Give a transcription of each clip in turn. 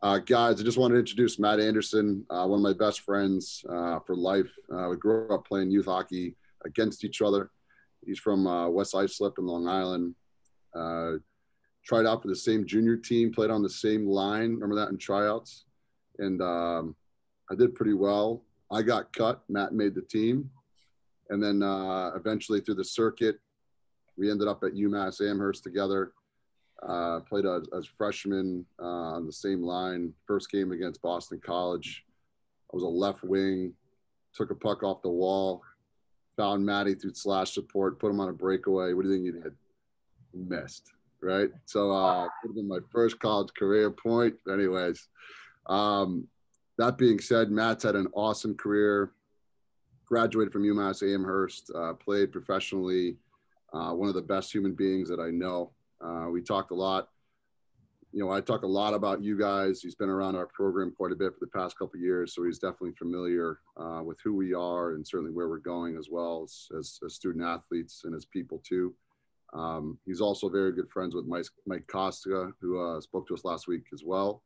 Guys, I just wanted to introduce Matt Anderson, one of my best friends for life. We grew up playing youth hockey against each other. He's from West Islip in Long Island. Uh, Tried out for the same junior team, played on the same line. Remember that in tryouts? And I did pretty well. I got cut. Matt made the team. And then eventually through the circuit, we ended up at UMass Amherst together. Played as freshmen on the same line. First game against Boston College. I was a left wing, took a puck off the wall, found Matty through slash support, put him on a breakaway. What do you think you did? Missed, right? So it would have been my first college career point. Anyways, that being said, Matt's had an awesome career. Graduated from UMass Amherst, played professionally. One of the best human beings that I know. We talked a lot. I talk a lot about you guys. He's been around our program quite a bit for the past couple of years, so he's definitely familiar with who we are and certainly where we're going as well as student athletes and as people too. He's also very good friends with Mike Costa, who spoke to us last week as well.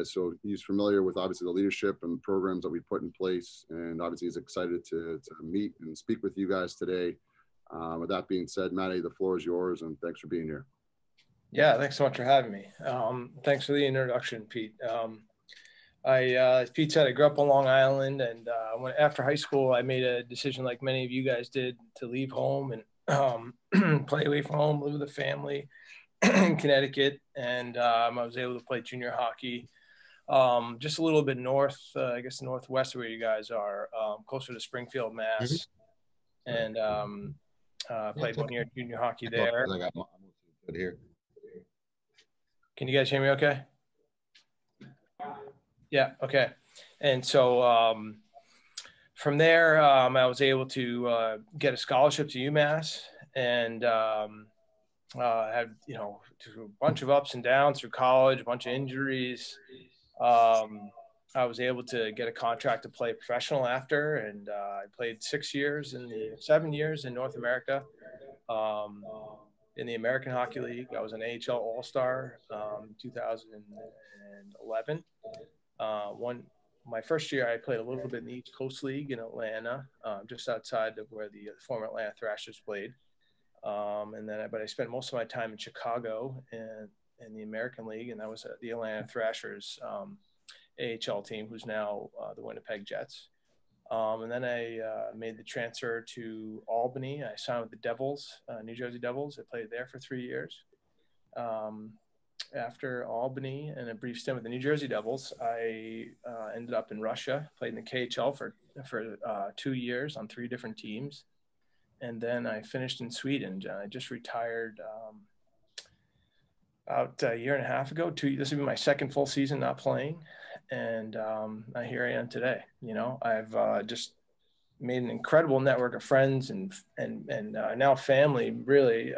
So he's familiar with obviously the leadership and programs that we put in place, and obviously he's excited to meet and speak with you guys today. With that being said, Matty, the floor is yours, and thanks for being here. Yeah, thanks so much for having me. Thanks for the introduction, Pete. As Pete said, I grew up on Long Island, and after high school, I made a decision, like many of you guys did, to leave home and play away from home, live with a family in Connecticut, and I was able to play junior hockey just a little bit north, I guess northwest of where you guys are, closer to Springfield, Mass. And played 1 year junior hockey there. I got good here. Can you guys hear me okay? Yeah, okay. And so from there, I was able to get a scholarship to UMass, and had, through a bunch of ups and downs through college, a bunch of injuries. I was able to get a contract to play professional after, and I played 7 years in North America. In the American Hockey League, I was an AHL All-Star 2011. My first year, I played a little bit in the East Coast League in Atlanta, just outside of where the former Atlanta Thrashers played. But I spent most of my time in Chicago and in the American League, and that was the Atlanta Thrashers AHL team, who's now the Winnipeg Jets. And then I made the transfer to Albany. I signed with the Devils, New Jersey Devils. I played there for 3 years. After Albany and a brief stint with the New Jersey Devils, I ended up in Russia, played in the KHL for 2 years on 3 different teams. And then I finished in Sweden. I just retired about a year and a half ago. This will be my second full season not playing. And here I am today. I've just made an incredible network of friends and now family, really,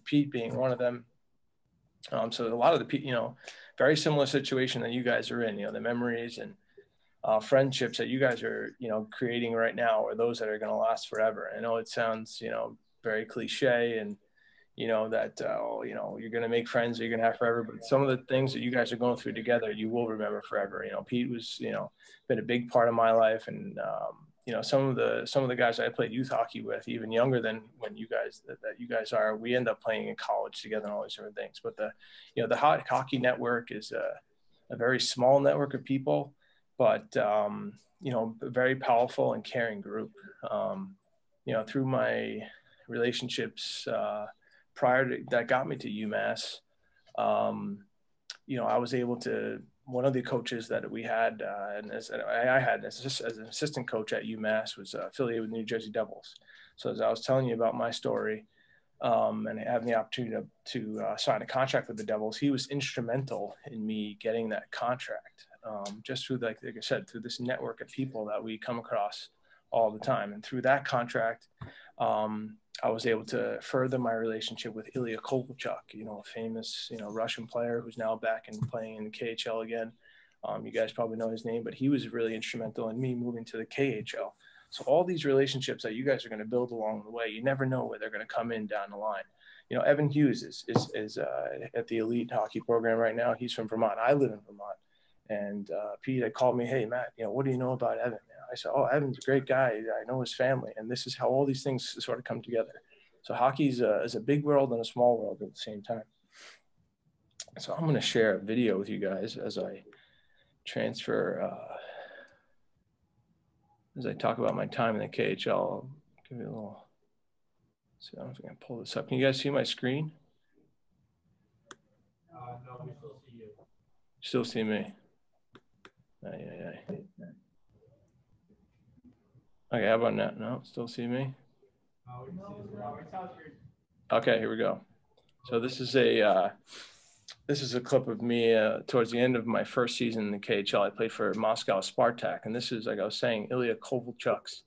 Pete being one of them. So a lot of the, very similar situation that you guys are in, the memories and friendships that you guys are, creating right now are those that are going to last forever. I know it sounds, very cliche and, that, you're going to make friends that you're going to have forever, but some of the things that you guys are going through together, you will remember forever. Pete was, been a big part of my life. And, some of the guys I played youth hockey with, even younger than when you guys, that you guys are, we end up playing in college together and all these different things. But the hockey network is a very small network of people, but, a very powerful and caring group. Through my relationships, prior to that got me to UMass, I was able to, one of the coaches that we had, I had as an assistant coach at UMass, was affiliated with New Jersey Devils. So as I was telling you about my story, and having the opportunity to sign a contract with the Devils, he was instrumental in me getting that contract, just through, like I said, through this network of people that we come across all the time. And through that contract, I was able to further my relationship with Ilya Kovalchuk, a famous, Russian player who's now back and playing in the KHL again. You guys probably know his name, but he was really instrumental in me moving to the KHL. So all these relationships that you guys are going to build along the way, you never know where they're going to come in down the line. Evan Hughes is at the elite hockey program right now. He's from Vermont. I live in Vermont. And Pete had called me, hey, Matt, what do you know about Evan? I said, oh, Evan's a great guy. I know his family. And this is how all these things sort of come together. So hockey is a big world and a small world at the same time. So I'm going to share a video with you guys as I transfer, as I talk about my time in the KHL. I'll give you a little, so I don't know if I can pull this up. Can you guys see my screen? No, we still see you. Still see me? Okay, how about now? No, still see me? Okay, here we go. So this is a clip of me towards the end of my first season in the KHL. I played for Moscow Spartak, and this is, like I was saying, Ilya Kovalchuk's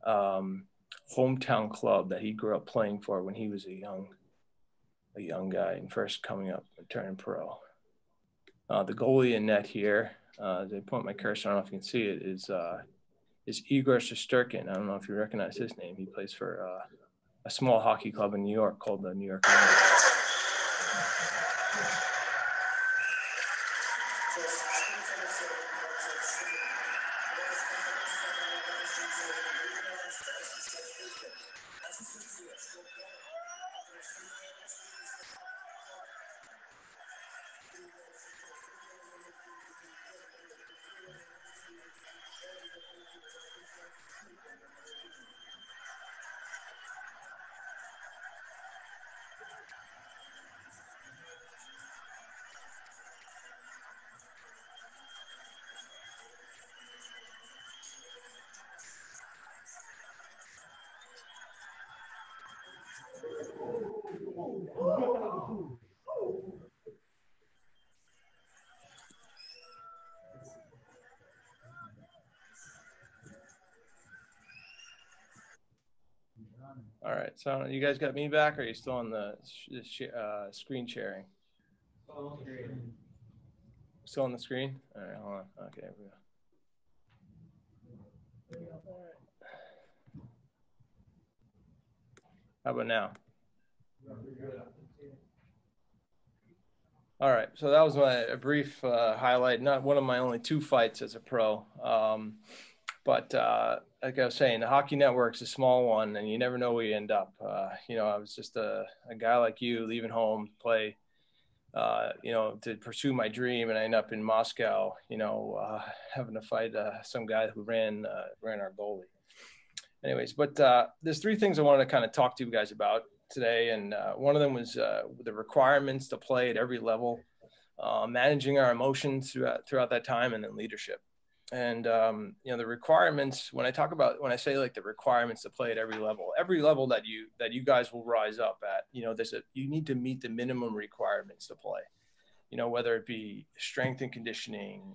hometown club that he grew up playing for when he was a young guy and first coming up and turning pro. The goalie in net here, as I point my cursor, I don't know if you can see it, is Igor. I don't know if you recognize his name. He plays for a small hockey club in New York called the New York Rangers. All right, so you guys got me back, or are you still on the screen sharing? Still on the screen? All right, hold on. Okay, here we go. All right. How about now? All right, so that was a brief highlight, not one of my only 2 fights as a pro. But like I was saying, the Hockey Network's a small one, and you never know where you end up. I was just a guy like you, leaving home to play, to pursue my dream, and I end up in Moscow, having to fight some guy who ran our goalie. Anyways, but there's 3 things I wanted to kind of talk to you guys about today, and one of them was the requirements to play at every level, managing our emotions throughout that time, and then leadership. And the requirements, when I say like the requirements to play at every level that you guys will rise up at, you need to meet the minimum requirements to play, whether it be strength and conditioning,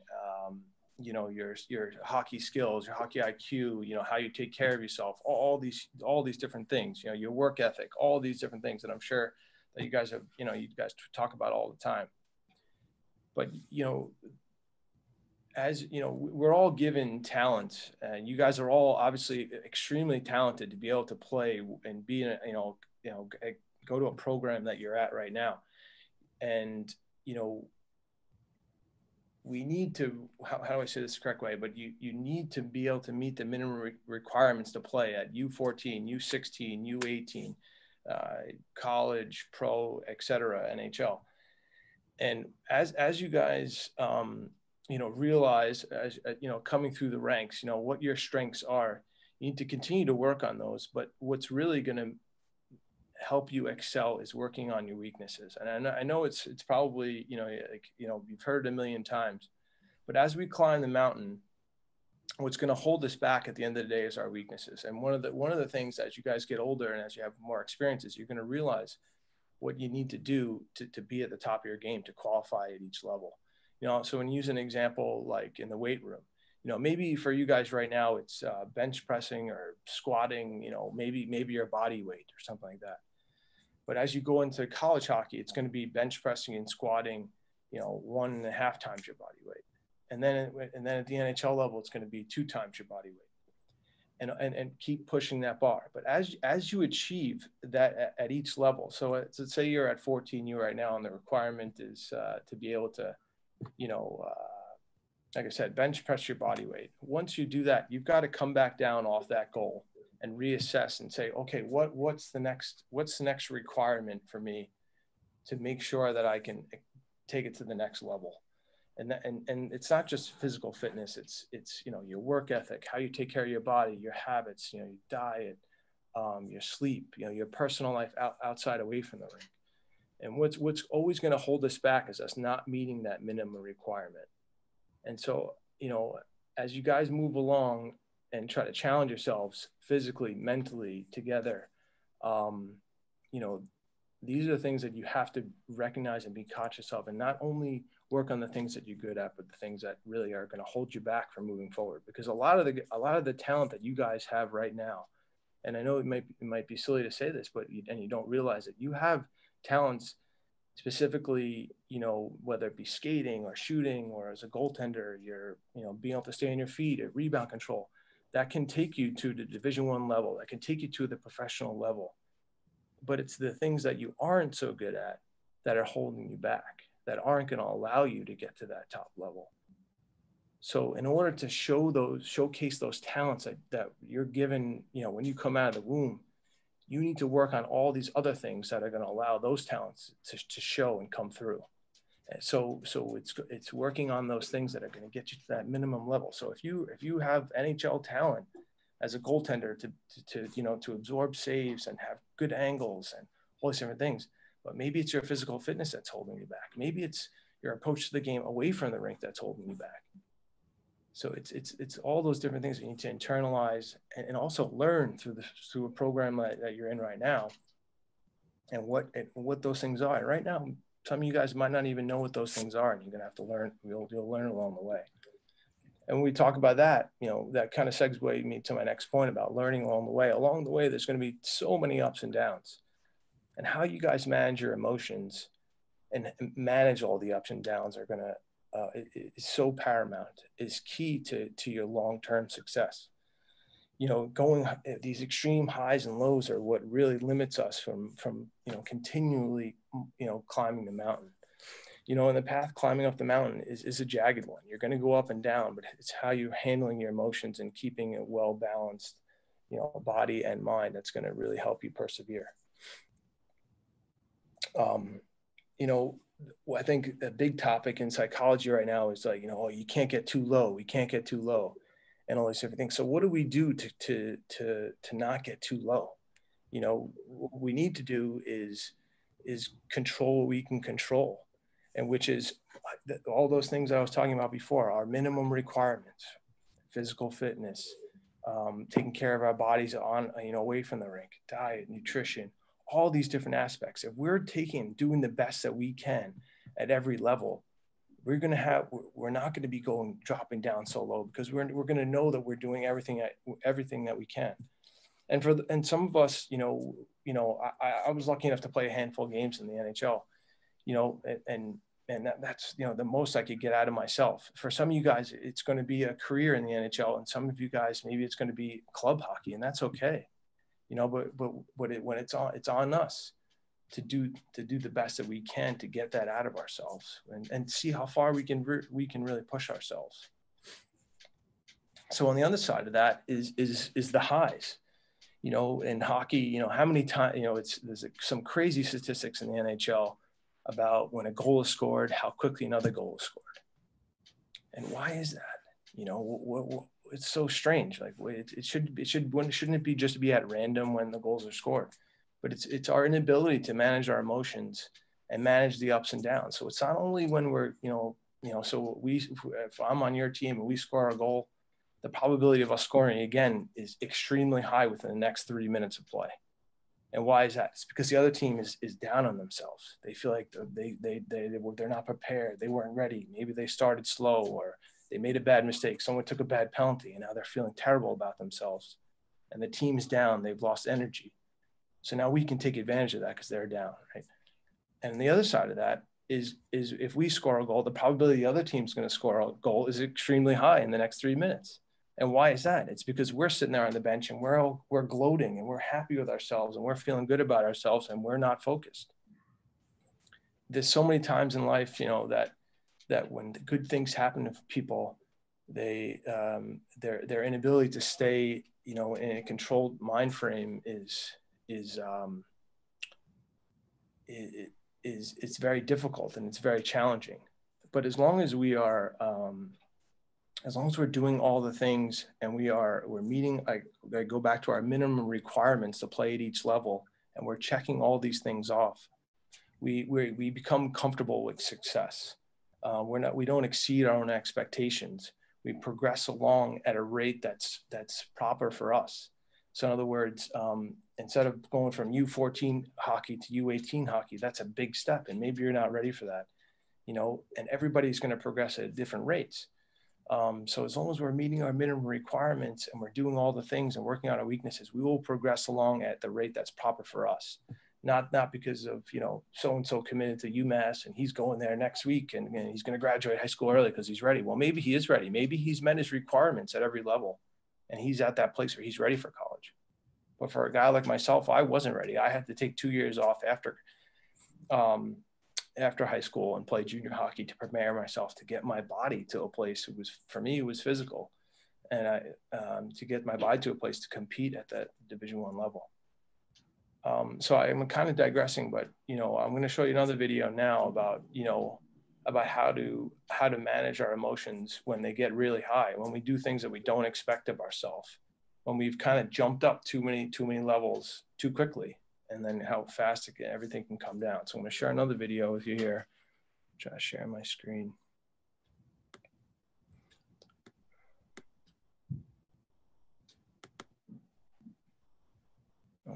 your hockey skills, your hockey IQ, how you take care of yourself, all these different things, your work ethic, all these different things that I'm sure that you guys have, you guys talk about all the time. But, as we're all given talent, and you guys are all obviously extremely talented to be able to play and be in go to a program that you're at right now. And, we need to, how do I say this the correct way, but you need to be able to meet the minimum requirements to play at U14, U16, U18, college, pro, etc., NHL. And as you guys, realize, as coming through the ranks, what your strengths are, you need to continue to work on those. But what's really going to help you excel is working on your weaknesses. And I know it's probably, you've heard it a million times, but as we climb the mountain, what's going to hold us back at the end of the day is our weaknesses. And one of the things, as you guys get older and as you have more experiences, you're going to realize what you need to do to be at the top of your game, to qualify at each level. So when you use an example, like in the weight room, maybe for you guys right now, it's bench pressing or squatting, maybe your body weight or something like that. But as you go into college hockey, it's going to be bench pressing and squatting, 1.5 times your body weight. And then at the NHL level, it's going to be 2 times your body weight. and keep pushing that bar. But as you achieve that at each level, so let's say you're at 14U right now, and the requirement is to be able to, like I said, bench press your body weight. Once you do that, you've got to come back down off that goal and reassess and say, okay, what's the next requirement for me to make sure that I can take it to the next level. And it's not just physical fitness. It's your work ethic, how you take care of your body, your habits, your diet, your sleep, your personal life outside, away from the ring. And what's always going to hold us back is us not meeting that minimum requirement. And so, as you guys move along and try to challenge yourselves physically, mentally together, these are the things that you have to recognize and be conscious of, and not only work on the things that you're good at, but the things that really are going to hold you back from moving forward. Because a lot of the talent that you guys have right now, and I know it might be silly to say this, but you don't realize it. You have talents specifically, whether it be skating or shooting or as a goaltender, you're being able to stay on your feet, at rebound control, that can take you to the Division I level, that can take you to the professional level. But it's the things that you aren't so good at that are holding you back, that aren't going to allow you to get to that top level. So in order to showcase those talents that you're given, when you come out of the womb, you need to work on all these other things that are going to allow those talents to show and come through. And so it's working on those things that are going to get you to that minimum level. So if you have NHL talent as a goaltender to absorb saves and have good angles and all these different things, but maybe it's your physical fitness that's holding you back. Maybe it's your approach to the game away from the rink that's holding you back. So it's all those different things that you need to internalize and also learn through a program that you're in right now, and what those things are. And right now, some of you guys might not even know what those things are, and you're gonna have to learn. You'll learn along the way. And when we talk about that, that kind of segues me to my next point about learning along the way. Along the way, there's going to be so many ups and downs, and how you guys manage your emotions and manage all the ups and downs are going to is so paramount, is key to your long-term success. Going these extreme highs and lows are what really limits us from continually climbing the mountain. And the path climbing up the mountain is a jagged one. You're going to go up and down, but it's how you're handling your emotions and keeping a well-balanced body and mind that's going to really help you persevere. I think a big topic in psychology right now is like, you can't get too low. We can't get too low, and all these different things. So what do we do to not get too low? What we need to do is control what we can control, and which is all those things I was talking about before, our minimum requirements, physical fitness, taking care of our bodies away from the rink, diet, nutrition, all these different aspects. If we're doing the best that we can at every level, we're not going to be dropping down so low, because we're going to know that we're doing everything that we can. And some of us, I was lucky enough to play a handful of games in the NHL, and that's the most I could get out of myself. For some of you guys, it's going to be a career in the NHL, and some of you guys, maybe it's going to be club hockey, and that's okay. But when it's on us to do the best that we can to get that out of ourselves and see how far we can really push ourselves. So on the other side of that is the highs. In hockey, how many times, there's some crazy statistics in the NHL about when a goal is scored, how quickly another goal is scored. And why is that? It's so strange. Like shouldn't it be just be at random when the goals are scored? But it's our inability to manage our emotions and manage the ups and downs. So it's not only when we're, so if I'm on your team and we score a goal, the probability of us scoring again is extremely high within the next 3 minutes of play. And why is that? It's because the other team is down on themselves. They feel like they're not prepared. They weren't ready. Maybe they started slow, or they made a bad mistake. Someone took a bad penalty, and now they're feeling terrible about themselves. And the team's down. They've lost energy. So now we can take advantage of that because they're down, right? And the other side of that is if we score a goal, the probability the other team's going to score a goal is extremely high in the next 3 minutes. And why is that? It's because we're sitting there on the bench and we're gloating and we're happy with ourselves and we're feeling good about ourselves and we're not focused. There's so many times in life, you know, that when the good things happen to people, their inability to stay, you know, in a controlled mind frame it's very difficult and it's very challenging. But as long as we're doing all the things and we're meeting, I go back to our minimum requirements to play at each level, and we're checking all these things off, we become comfortable with success. We don't exceed our own expectations. We progress along at a rate that's proper for us. So in other words, instead of going from U14 hockey to U18 hockey, that's a big step, and maybe you're not ready for that, you know, and everybody's going to progress at different rates. So as long as we're meeting our minimum requirements and we're doing all the things and working on our weaknesses, we will progress along at the rate that's proper for us. Not because of, you know, so-and-so committed to UMass and he's going there next week and he's going to graduate high school early because he's ready. Well, maybe he is ready. Maybe he's met his requirements at every level and he's at that place where he's ready for college. But for a guy like myself, I wasn't ready. I had to take 2 years off after high school and play junior hockey to prepare myself to get my body to a place. For me, it was physical, and to get my body to a place to compete at that Division I level. So I'm kind of digressing, but, you know, I'm going to show you another video now about, you know, about how to manage our emotions when they get really high, when we do things that we don't expect of ourselves, when we've kind of jumped up too many levels too quickly, and then how fast everything can come down. So I'm going to share another video with you here. Try to share my screen.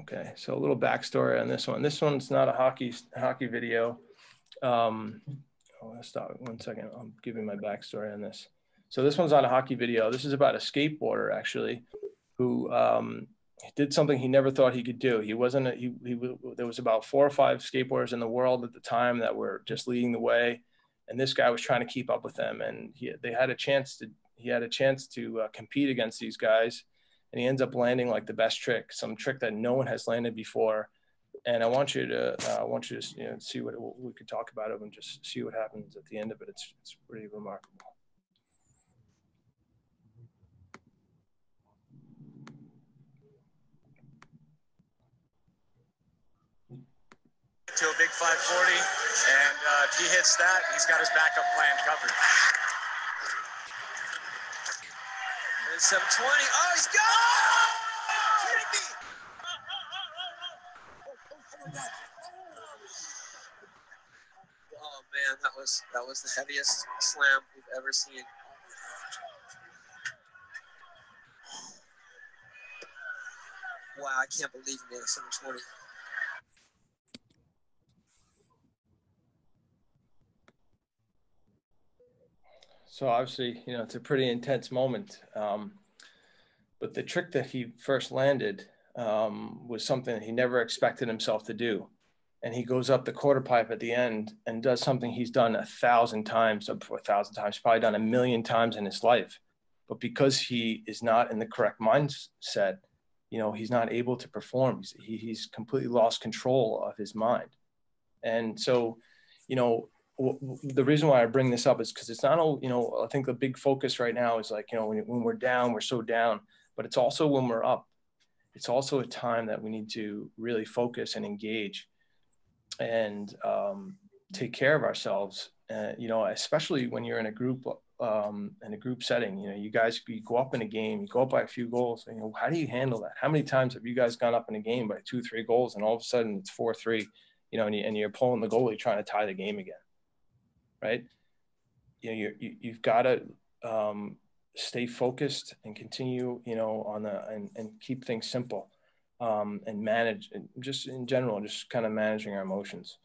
Okay, so a little backstory on this one. This one's not a hockey video. Let's stop 1 second. I'm giving my backstory on this. So this one's not a hockey video. This is about a skateboarder, actually, who did something he never thought he could do. There was about 4 or 5 skateboarders in the world at the time that were just leading the way, and this guy was trying to keep up with them. And he had a chance to compete against these guys, and he ends up landing like the best trick, some trick that no one has landed before. And I want you to you know, see what we could talk about it and just see what happens at the end of it. It's pretty remarkable. To a big 540, and if he hits that, he's got his backup plan covered. And 720. Oh, he's gone! Kidding me! Oh man, that was the heaviest slam we've ever seen. Wow, I can't believe he made a 720. So obviously, you know, it's a pretty intense moment. But the trick that he first landed was something that he never expected himself to do. And he goes up the quarter pipe at the end and does something he's done 1,000 times, probably done 1,000,000 times in his life. But because he is not in the correct mindset, you know, he's not able to perform. He's completely lost control of his mind. And so, you know, the reason why I bring this up is because it's not all, you know, I think the big focus right now is like, you know, when we're down, we're so down, but it's also when we're up. It's also a time that we need to really focus and engage and take care of ourselves. You know, especially when you're in a group setting. You know, you go up in a game, you go up by a few goals. You know, how do you handle that? How many times have you guys gone up in a game by 2-3 goals and all of a sudden it's 4-3? You know, and you're pulling the goalie trying to tie the game again, right? You know, you've got to stay focused and continue, you know, and keep things simple, and manage, just in general, just kind of managing our emotions.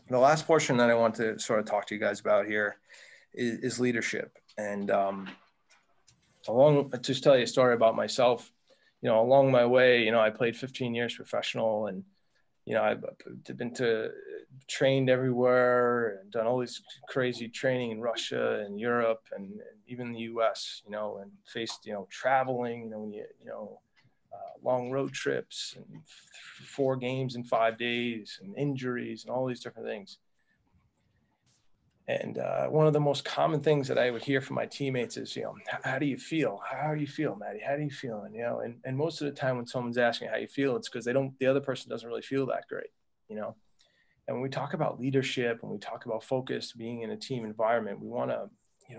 The last portion that I want to sort of talk to you guys about here is leadership. And just tell you a story about myself. You know, along my way, you know, I played 15 years professional, and I've been trained everywhere and done all this crazy training in Russia and Europe and even the US, and faced, traveling, long road trips and 4 games in 5 days and injuries and all these different things. And one of the most common things that I would hear from my teammates is, how do you feel? How do you feel, Maddie? How do you feel? And most of the time when someone's asking how you feel, it's because the other person doesn't really feel that great, And when we talk about leadership and we talk about focus, being in a team environment, we want to, we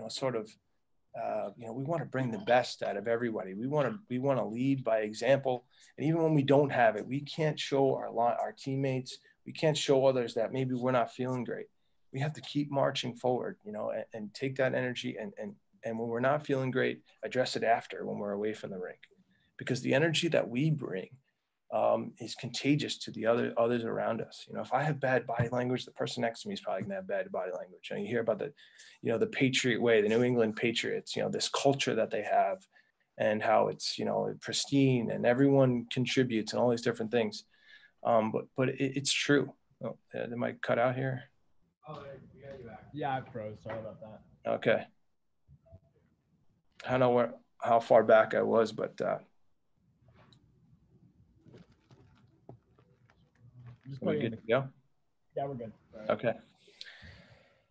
want to bring the best out of everybody. We want to lead by example. And even when we don't have it, we can't show our teammates, we can't show others that maybe we're not feeling great. We have to keep marching forward, and take that energy and when we're not feeling great, address it after when we're away from the rink, because the energy that we bring is contagious to the others around us. If I have bad body language, the person next to me is probably gonna have bad body language. And you hear about the Patriot way, the New England Patriots, this culture that they have and how it's, pristine and everyone contributes and all these different things. But it's true. Oh, they might cut out here. Oh, we got you back. Yeah, I froze. Sorry about that. Okay. I don't know how far back I was, but Just we're put it in good to go. Yeah, we're good. Right. Okay.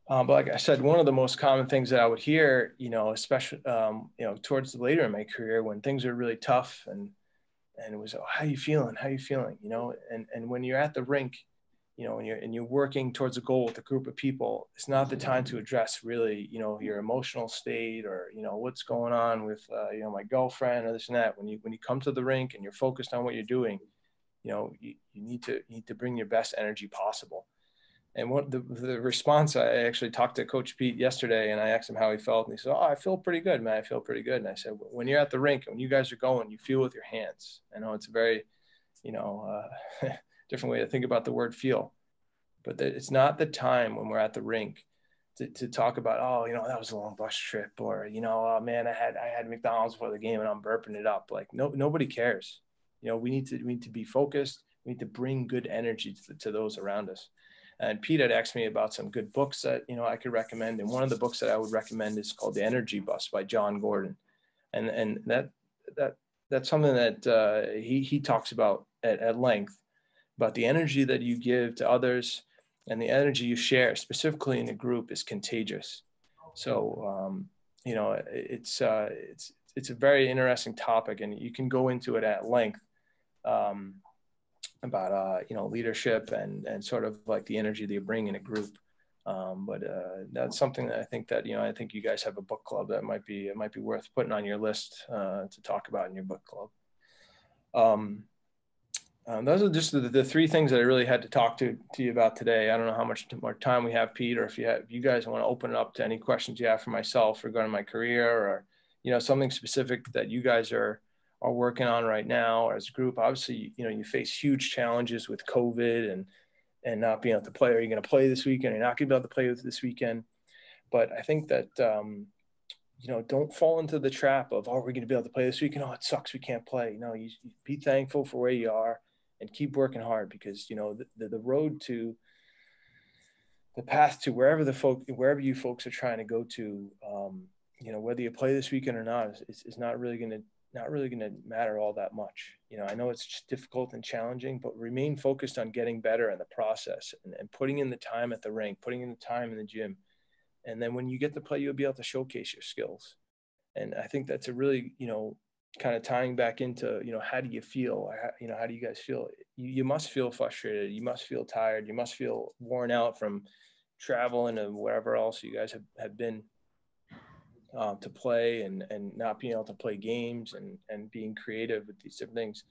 But like I said, one of the most common things that I would hear, especially, towards the later in my career when things are really tough and it was, oh, how you feeling? How you feeling? And when you're at the rink, and you're working towards a goal with a group of people, it's not the time to address really, your emotional state or, what's going on with, my girlfriend or this and that. When you come to the rink and you're focused on what you're doing, you need to bring your best energy possible. And what the response, I actually talked to Coach Pete yesterday and I asked him how he felt. And he said, oh, I feel pretty good, man. I feel pretty good. And I said, when you're at the rink, when you guys are going, you feel with your hands. I know it's a very, different way to think about the word feel, but it's not the time when we're at the rink to talk about, oh, that was a long bus trip, or, oh man, I had McDonald's before the game and I'm burping it up. Like nobody cares. We need to be focused. We need to bring good energy to those around us. And Pete had asked me about some good books that, I could recommend. And one of the books that I would recommend is called The Energy Bus by John Gordon. And that's something that he talks about at length, about the energy that you give to others and the energy you share, specifically in a group, is contagious. So, it's a very interesting topic, and you can go into it at length about, leadership and sort of like the energy that you bring in a group. But that's something that I think you guys have a book club that might be worth putting on your list to talk about in your book club. Those are just the 3 things that I really had to talk to you about today. I don't know how much more time we have, Pete, or if you guys want to open it up to any questions you have for myself regarding my career, or, something specific that you guys are working on right now or as a group. Obviously, you face huge challenges with COVID and not being able to play. Are you going to play this weekend? You're not going to be able to play this weekend. But I think that, don't fall into the trap of, oh, we're going to be able to play this weekend. Oh, it sucks, we can't play. No, you be thankful for where you are and keep working hard, because, the road to the path to wherever you folks are trying to go to, whether you play this weekend or not, is not really going to matter all that much. I know it's just difficult and challenging, but remain focused on getting better in the process and putting in the time at the rink, putting in the time in the gym. And then when you get to play, you'll be able to showcase your skills. And I think that's a really, kind of tying back into, how do you feel? How do you guys feel? You must feel frustrated. You must feel tired. You must feel worn out from traveling and wherever else you guys have been to play and not being able to play games and being creative with these different things.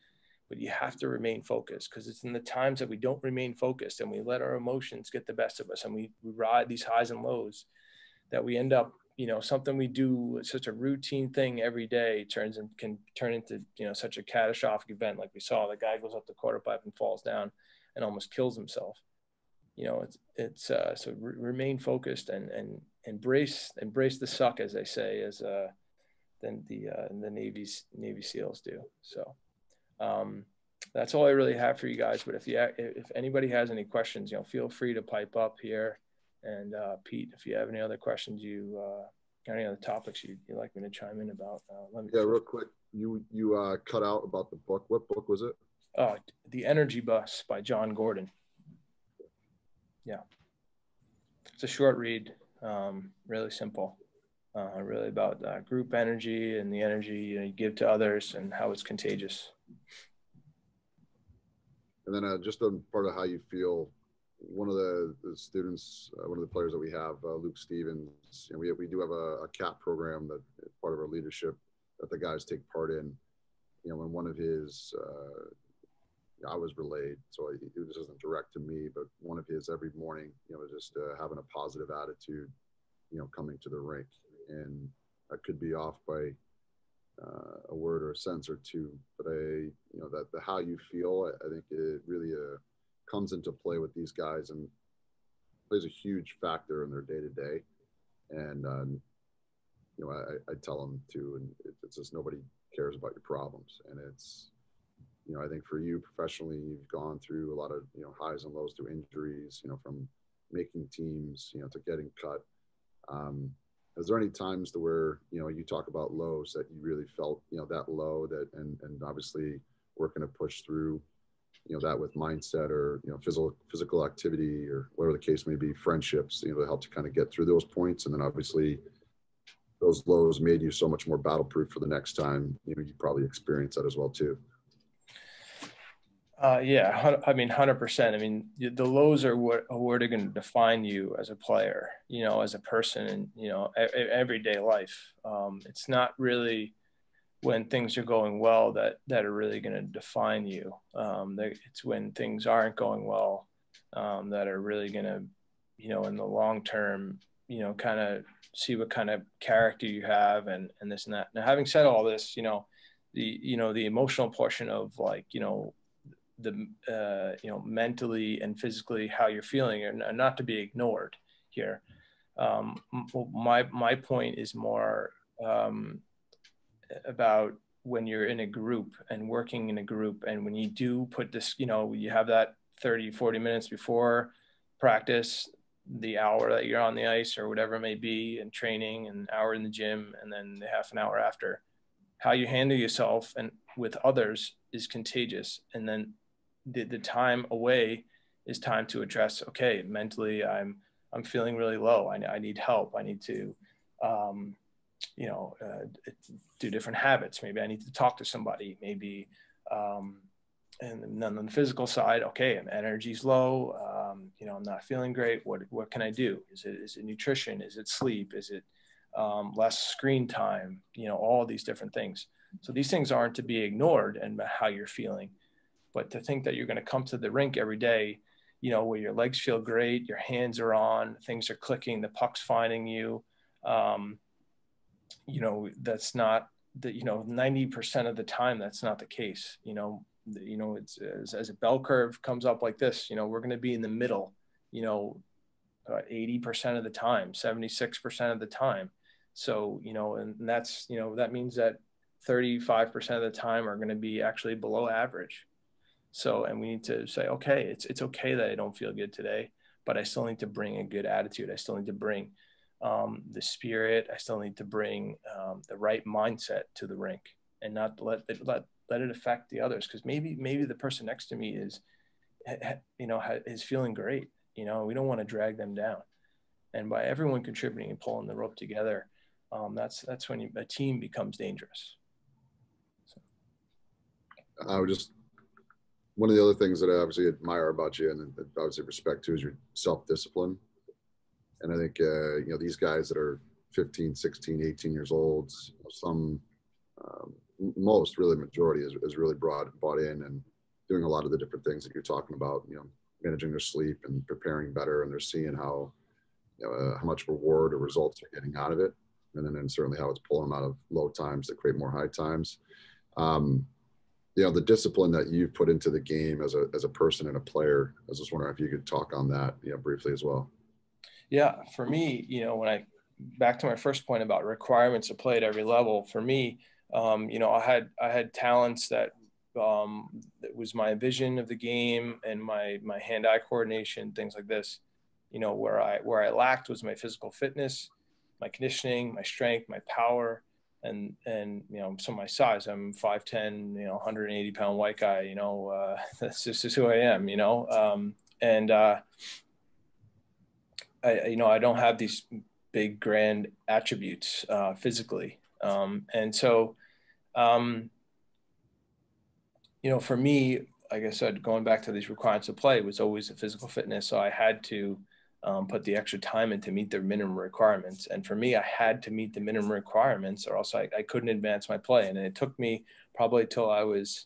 But you have to remain focused, because it's in the times that we don't remain focused and we let our emotions get the best of us and we ride these highs and lows that we end up, something we do, such a routine thing every day can turn into, such a catastrophic event. Like we saw, the guy goes up the quarter pipe and falls down and almost kills himself. So remain focused and embrace the suck, as they say, as then the Navy SEALs do. So that's all I really have for you guys. But if anybody has any questions, feel free to pipe up here. And Pete, if you have any other questions, any other topics you'd like me to chime in about, let me. Yeah, real quick. You cut out about the book. What book was it? The Energy Bus by John Gordon. Yeah, it's a short read, really simple, really about group energy and the energy you give to others and how it's contagious. And then just on part of how you feel, one of the students, one of the players that we have, Luke Stevens, we do have a CAP program that is part of our leadership that the guys take part in. When one of his, I was relayed, so this isn't direct to me, but one of his every morning, just having a positive attitude, coming to the rink. And that could be off by a word or a sentence or two, but that the how you feel, I think it really comes into play with these guys and plays a huge factor in their day to day. And I tell them too, and it's just nobody cares about your problems. And it's, I think for you professionally, you've gone through a lot of highs and lows to injuries, from making teams, to getting cut. Is there any times to where, you talk about lows that you really felt, that low that, and obviously working to push through, that with mindset or, physical activity or whatever the case may be, friendships, to help to kind of get through those points. And then obviously those lows made you so much more battle-proof for the next time. You probably experience that as well too. Yeah, I mean, 100%. I mean, the lows are what are going to define you as a player, as a person, and, everyday life. It's not really when things are going well that are really going to define you. It's when things aren't going well that are really going to, in the long term, kind of see what kind of character you have and this and that. Now, having said all this, the emotional portion of mentally and physically how you're feeling are not to be ignored here. My point is more about when you're in a group and working in a group, and when you do put this, you have that 30-40 minutes before practice, the hour that you're on the ice or whatever it may be, and training, an hour in the gym, and then the half an hour after. How you handle yourself and with others is contagious. And then the time away is time to address, okay, mentally I'm feeling really low. I need help. I need to, do different habits. Maybe I need to talk to somebody, maybe, and then on the physical side, okay, energy's low. I'm not feeling great. What can I do? Is it nutrition? Is it sleep? Is it less screen time? All of these different things. So these things aren't to be ignored and how you're feeling. But to think that you're going to come to the rink every day, where your legs feel great, your hands are on, things are clicking, the puck's finding you, that's not the, 90% of the time, that's not the case. It's as a bell curve comes up like this, we're going to be in the middle, 80% of the time, 76% of the time. So, and that's, that means that 35% of the time are going to be actually below average. So, and we need to say, okay, it's okay that I don't feel good today, but I still need to bring a good attitude. I still need to bring the spirit. I still need to bring the right mindset to the rink, and not let it affect the others. Because maybe the person next to me is feeling great. We don't want to drag them down. And by everyone contributing and pulling the rope together, that's when a team becomes dangerous. So. I would just, one of the other things that I obviously admire about you and obviously respect to is your self-discipline. And I think, these guys that are 15, 16, 18 years old, some, most really majority is really bought in and doing a lot of the different things that you're talking about, managing their sleep and preparing better. And they're seeing how much reward or results they're getting out of it. And then certainly how it's pulling them out of low times to create more high times. The discipline that you've put into the game as a person and a player, I was just wondering if you could talk on that, briefly as well. Yeah, for me, when back to my first point about requirements to play at every level, for me, I had talents that was my vision of the game and my hand-eye coordination, things like this. You know, where I lacked was my physical fitness, my conditioning, my strength, my power, and you know, so my size. I'm 5'10", you know, 180-pound white guy. You know, that's just who I am. You know, I don't have these big grand attributes physically, and so you know, for me, like I said, going back to these requirements of play was always the physical fitness. So I had to put the extra time in to meet their minimum requirements. And for me, I had to meet the minimum requirements or else I couldn't advance my play. And it took me probably till I was,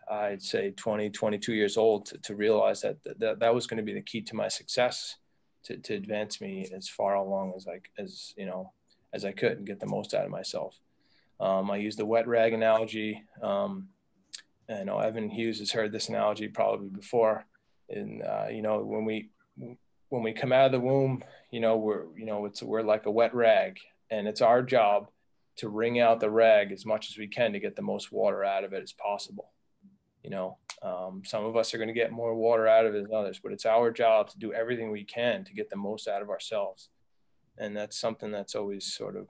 I'd say 20, 22 years old to realize that was going to be the key to my success, to advance me as far along as I could and get the most out of myself. I use the wet rag analogy. I know Evan Hughes has heard this analogy probably before. And, you know, when we come out of the womb, you know, we're like a wet rag, and it's our job to wring out the rag as much as we can to get the most water out of it as possible. You know, some of us are going to get more water out of it than others, but it's our job to do everything we can to get the most out of ourselves. And that's something that's always sort of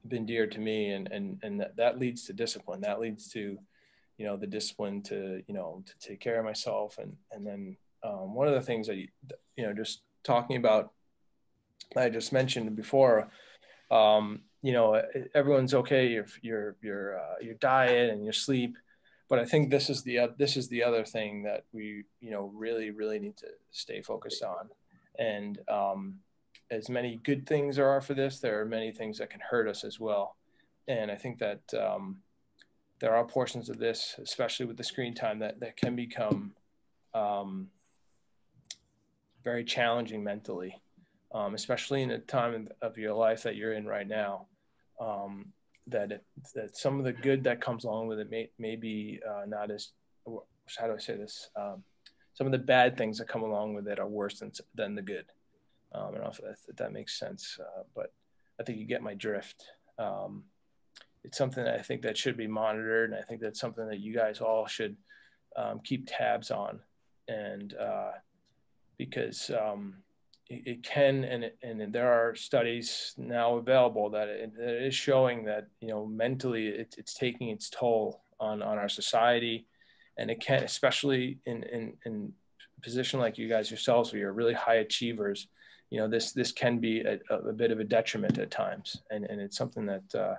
been dear to me, and that leads to discipline. That leads to, you know, the discipline to, you know, to take care of myself. And then one of the things that, you know, just talking about, I just mentioned before, you know, everyone's okay, your diet and your sleep, but I think this is the other thing that we, you know, really need to stay focused on. And as many good things there are for this, there are many things that can hurt us as well. And I think that there are portions of this, especially with the screen time, that can become very challenging mentally, especially in a time of your life that you're in right now. That some of the good that comes along with it may be not as, how do I say this? Some of the bad things that come along with it are worse than the good. I don't know if that makes sense, but I think you get my drift. It's something that I think that should be monitored, and I think that's something that you guys all should keep tabs on, and because it can, and there are studies now available that it is showing that, you know, mentally it's taking its toll on our society, and it can, especially in a position like you guys yourselves, where you're really high achievers. You know, this can be a bit of a detriment at times, and it's something that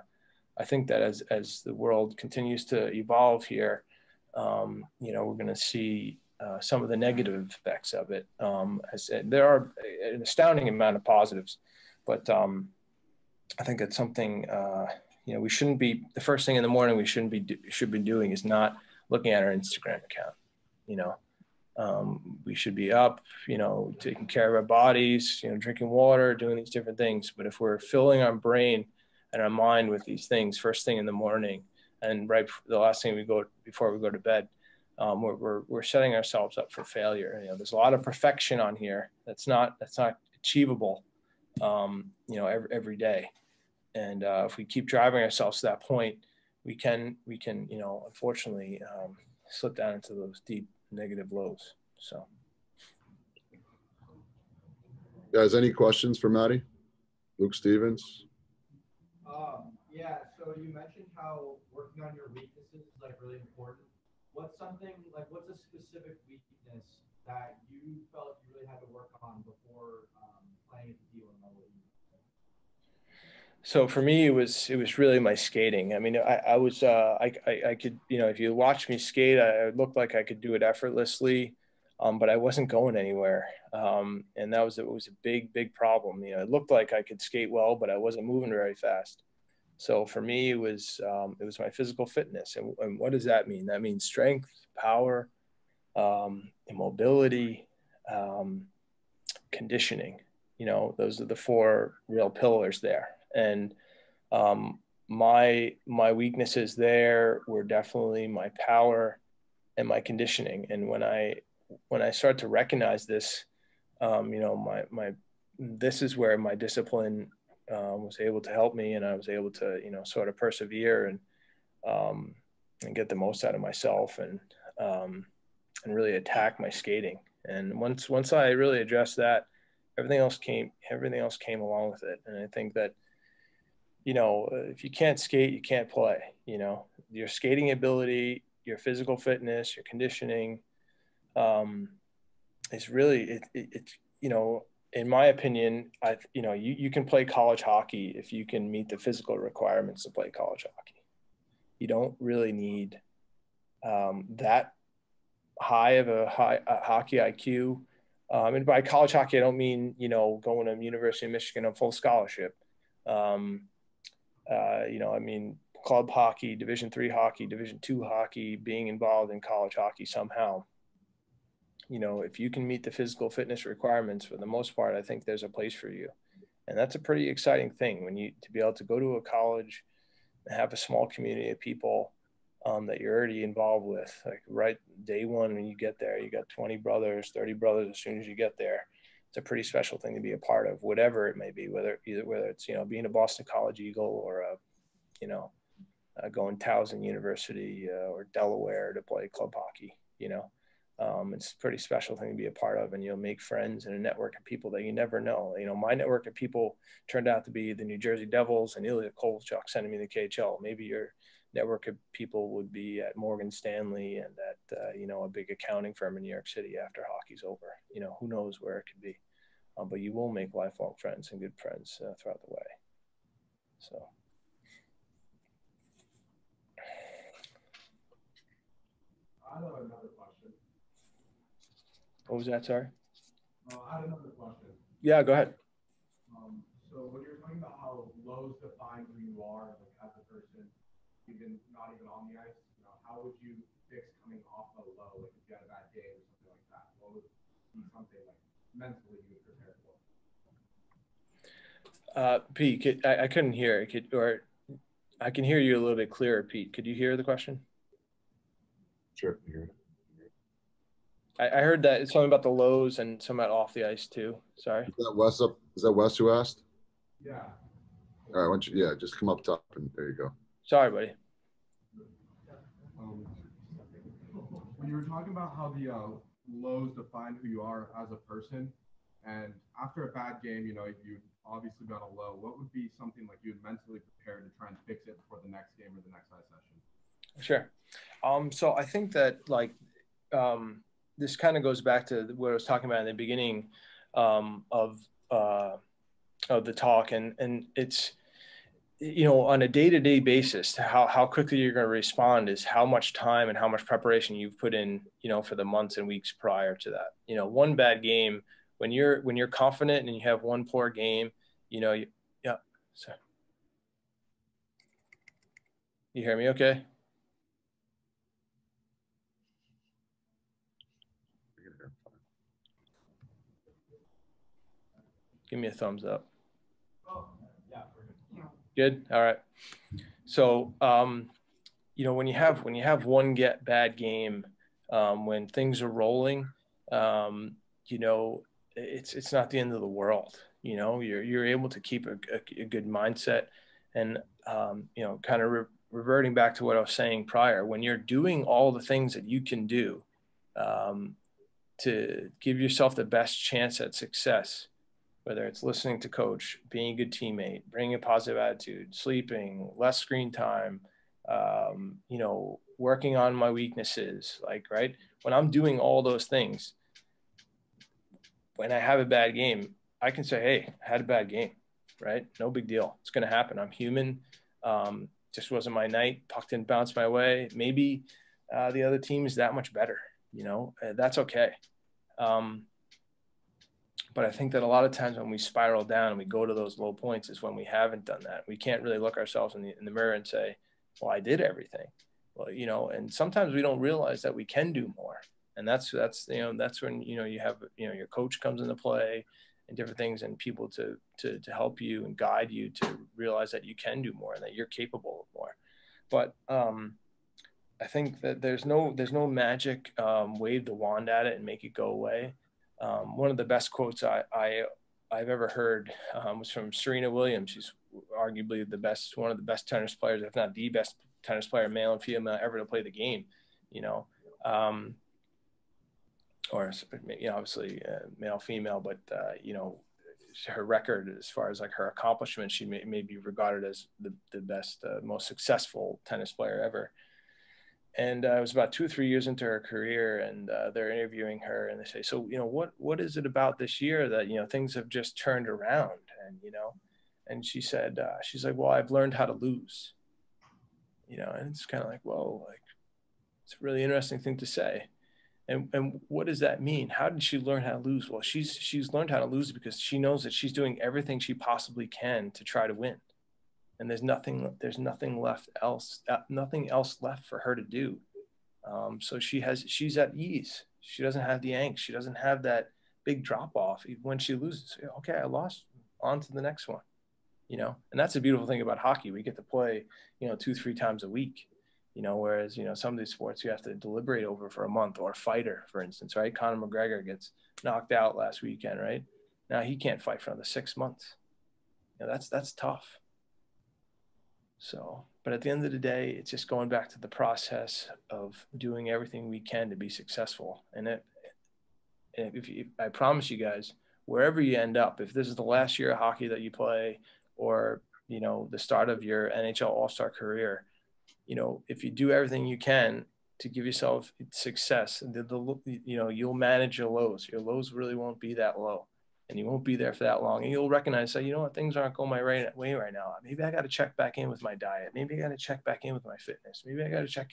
I think that as the world continues to evolve here, you know, we're going to see some of the negative effects of it. There are an astounding amount of positives, but I think it's something, you know, we shouldn't be, the first thing in the morning we should be doing is not looking at our Instagram account. You know, we should be up, you know, taking care of our bodies, you know, drinking water, doing these different things. But if we're filling our brain and our mind with these things first thing in the morning, and the last thing before we go to bed, we're setting ourselves up for failure. You know, there's a lot of perfection on here that's not achievable, you know, every day. And if we keep driving ourselves to that point, we can, you know, unfortunately slip down into those deep negative lows. So, Guys, any questions for Maddie? Luke Stevens? Yeah, so you mentioned how working on your weaknesses is like really important. What's a specific weakness that you felt you really had to work on before playing at the D1 level? So for me, it was really my skating. I mean, I could, you know, if you watch me skate, it looked like I could do it effortlessly, but I wasn't going anywhere. And it was a big problem. You know, it looked like I could skate well, but I wasn't moving very fast. So for me, it was my physical fitness. And what does that mean? That means strength, power, mobility, conditioning. You know, those are the four real pillars there. And my weaknesses there were definitely my power and my conditioning. And when I start to recognize this, you know, this is where my discipline was able to help me, and I was able to, you know, sort of persevere and get the most out of myself and really attack my skating. And once I really addressed that, everything else came along with it. And I think that, if you can't skate, you can't play. Your skating ability, your physical fitness, your conditioning, is really it's in my opinion, you can play college hockey if you can meet the physical requirements to play college hockey. You don't really need that high of a hockey IQ. And by college hockey, I don't mean, going to University of Michigan on full scholarship. I mean club hockey, Division III hockey, Division II hockey, being involved in college hockey somehow. If you can meet the physical fitness requirements, for the most part, I think there's a place for you. And that's a pretty exciting thing to be able to go to a college and have a small community of people that you're already involved with. Like right day one, when you get there, you got 20 brothers, 30 brothers as soon as you get there. It's a pretty special thing to be a part of, whatever it may be, whether it's, being a Boston College Eagle or going Towson University or Delaware to play club hockey. It's a pretty special thing to be a part of, and you'll make friends and a network of people that you never know. My network of people turned out to be the New Jersey Devils and Ilya Kovalchuk sending me to the KHL. Maybe your network of people would be at Morgan Stanley and at a big accounting firm in New York City after hockey's over. Who knows where it could be, but you will make lifelong friends and good friends throughout the way. So. I have another question. What was that? Sorry. I have another question. Yeah, go ahead. So when you're talking about how lows define who you are, like as a person, not even on the ice, how would you fix coming off a low, like if you had a bad day or something like that? What would be something like mentally you would prepare for? Pete, I couldn't hear. I can hear you a little bit clearer, Pete. Could you hear the question? Sure. Hear it. I heard that it's something about the lows and something about off the ice too. Sorry. Is that Wes who asked? Yeah. All right. Why don't you, just come up top and there you go. Sorry, buddy. When you were talking about how the lows define who you are as a person, and after a bad game, you obviously got a low. What would be something like you would mentally prepare to try and fix it for the next game or the next ice session? Sure. So I think that this kind of goes back to what I was talking about in the beginning of the talk, and it's on a day-to-day basis, how quickly you're going to respond is how much time and how much preparation you've put in, for the months and weeks prior to that. One bad game, when you're confident and you have one poor game, you hear me okay? Give me a thumbs up. Oh, yeah. Good. All right. So, when you have one bad game, when things are rolling, it's not the end of the world. You're able to keep a good mindset, and kind of reverting back to what I was saying prior. When you're doing all the things that you can do to give yourself the best chance at success, whether it's listening to coach, being a good teammate, bringing a positive attitude, sleeping, less screen time, working on my weaknesses, right? When I'm doing all those things, when I have a bad game, I can say, hey, I had a bad game, right? No big deal. It's going to happen. I'm human. Just wasn't my night. Puck didn't bounce my way. Maybe the other team is that much better, that's okay. But I think that a lot of times when we spiral down and we go to those low points is when we haven't done that. We can't really look ourselves in the mirror and say, well, I did everything. Well, and sometimes we don't realize that we can do more. And that's when, you have, your coach comes into play and different things, and people to help you and guide you to realize that you can do more and that you're capable of more. But I think that there's no magic wave the wand at it and make it go away. One of the best quotes I've ever heard was from Serena Williams. She's arguably one of the best tennis players, if not the best tennis player, male and female, ever to play the game, you know, or, you know, obviously male, female, but, you know, her record as far as like her accomplishments, she may be regarded as the best, most successful tennis player ever. And it was about 2 or 3 years into her career, and they're interviewing her, and they say, so, you know, what is it about this year that, you know, things have just turned around? And, you know, and she said, she's like, well, I've learned how to lose, you know. And it's kind of like, well, like, it's a really interesting thing to say. And what does that mean? How did she learn how to lose? Well, she's learned how to lose because she knows that she's doing everything she possibly can to try to win. And there's nothing else left for her to do. So she's at ease. She doesn't have the angst. She doesn't have that big drop off when she loses. Okay, I lost, on to the next one, you know. And that's the beautiful thing about hockey. We get to play, you know, 2-3 times a week, you know, whereas, you know, some of these sports you have to deliberate over for a month. Or a fighter, for instance, right? Conor McGregor gets knocked out last weekend, right? Now he can't fight for another 6 months. You know, that's tough. So, but at the end of the day, it's just going back to the process of doing everything we can to be successful. And I promise you guys, wherever you end up, if this is the last year of hockey that you play, or, you know, the start of your NHL All-Star career, you know, if you do everything you can to give yourself success, you know, you'll manage your lows. Your lows really won't be that low. And you won't be there for that long. And you'll recognize, say, you know what, things aren't going my way right now. Maybe I got to check back in with my diet. Maybe I got to check back in with my fitness. Maybe I got to check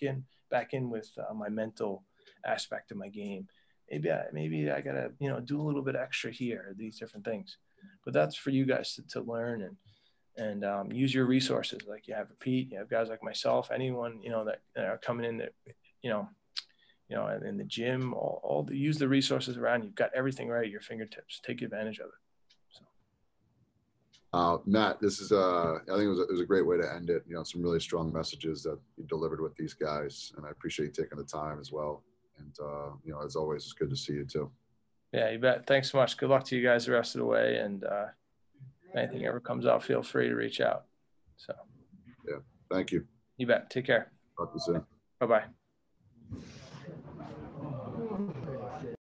back in with my mental aspect of my game. Maybe I got to, you know, do a little bit extra here, these different things. But that's for you guys to learn and use your resources. Like you have Pete, you have guys like myself, anyone, you know, that are coming in that, you know, in the gym, use the resources around you. You've got everything right at your fingertips. Take advantage of it. So. Matt, this is I think it was a great way to end it. You know, some really strong messages that you delivered with these guys, and I appreciate you taking the time as well. And you know, as always, it's good to see you too. Yeah, you bet. Thanks so much. Good luck to you guys the rest of the way. And if anything ever comes up, feel free to reach out. So. Yeah, thank you. You bet. Take care. Talk to you soon. Bye-bye.